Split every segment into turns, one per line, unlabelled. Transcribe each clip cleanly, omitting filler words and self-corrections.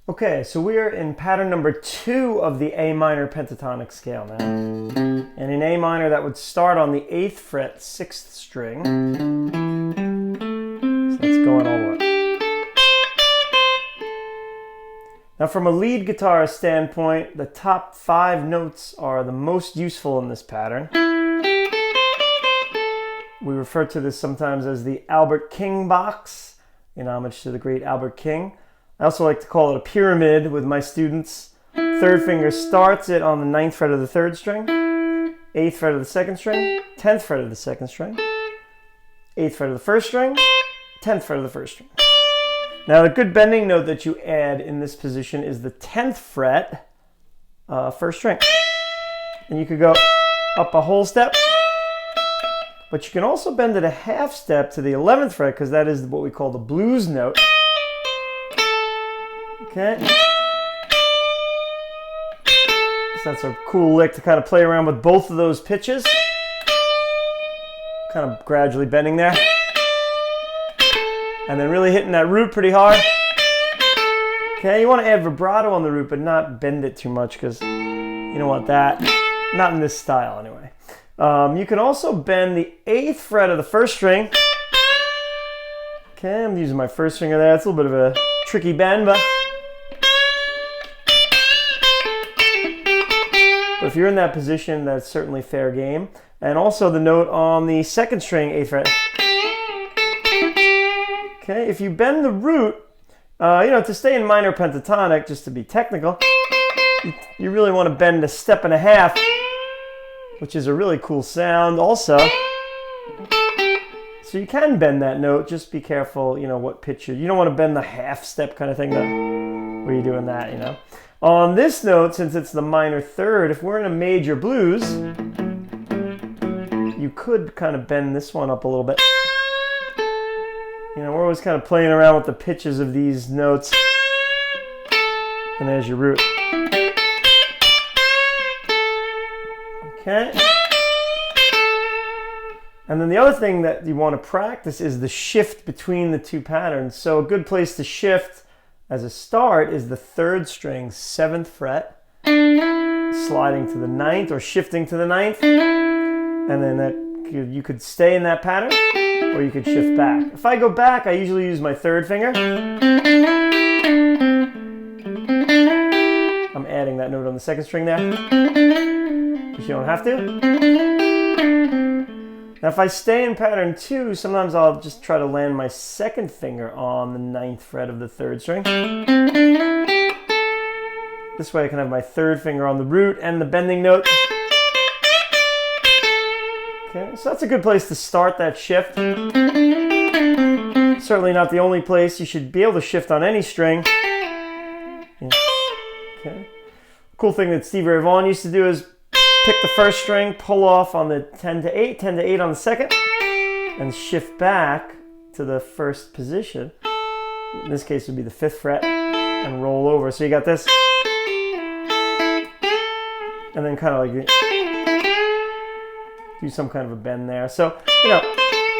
Okay, so we are in pattern number 2 of the A minor pentatonic scale now. And in A minor, that would start on the 8th fret, 6th string. So that's going all the way. Now from a lead guitarist standpoint, the top 5 notes are the most useful in this pattern. We refer to this sometimes as the Albert King box, in homage to the great Albert King. I also like to call it a pyramid with my students. 3rd finger starts it on the 9th fret of the 3rd string, 8th fret of the 2nd string, 10th fret of the 2nd string, 8th fret of the 1st string, 10th fret of the 1st string. Now the good bending note that you add in this position is the 10th fret, 1st string. And you could go up a whole step, but you can also bend it a half step to the 11th fret because that is what we call the blues note. Okay. So that's a cool lick to kind of play around with both of those pitches. Kind of gradually bending there. And then really hitting that root pretty hard. Okay, you want to add vibrato on the root, but not bend it too much because you don't want that. Not in this style anyway. You can also bend the 8th fret of the 1st string. Okay, I'm using my 1st finger there. It's a little bit of a tricky bend, but if you're in that position, that's certainly fair game. And also the note on the 2nd string, 8th fret. Okay, if you bend the root, to stay in minor pentatonic, just to be technical, you really want to bend a step and a half, which is a really cool sound also. So you can bend that note, just be careful, what pitch you don't want to bend the half step kind of thing, where you're doing that, On this note, since it's the minor 3rd, if we're in a major blues, you could kind of bend this one up a little bit. We're always kind of playing around with the pitches of these notes. And there's your root. Okay. And then the other thing that you want to practice is the shift between the two patterns. So a good place to shift as a start is the 3rd string, 7th fret, sliding to the 9th or shifting to the 9th. And then you could stay in that pattern or you could shift back. If I go back, I usually use my 3rd finger. I'm adding that note on the 2nd string there, but you don't have to. Now if I stay in pattern 2, sometimes I'll just try to land my 2nd finger on the 9th fret of the 3rd string. This way I can have my 3rd finger on the root and the bending note. Okay, so that's a good place to start that shift. Certainly not the only place. You should be able to shift on any string. Yeah. Okay. Cool thing that Stevie Ray Vaughan used to do is pick the 1st string, pull off on the 10 to 8, 10 to 8 on the 2nd, and shift back to the 1st position. In this case, it would be the 5th fret, and roll over. So you got this, and then kind of like do some kind of a bend there. So,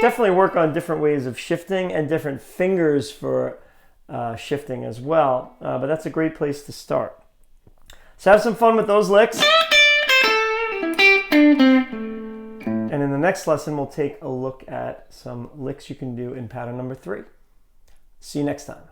definitely work on different ways of shifting and different fingers for shifting as well. But that's a great place to start. So have some fun with those licks. And in the next lesson, we'll take a look at some licks you can do in pattern number 3. See you next time.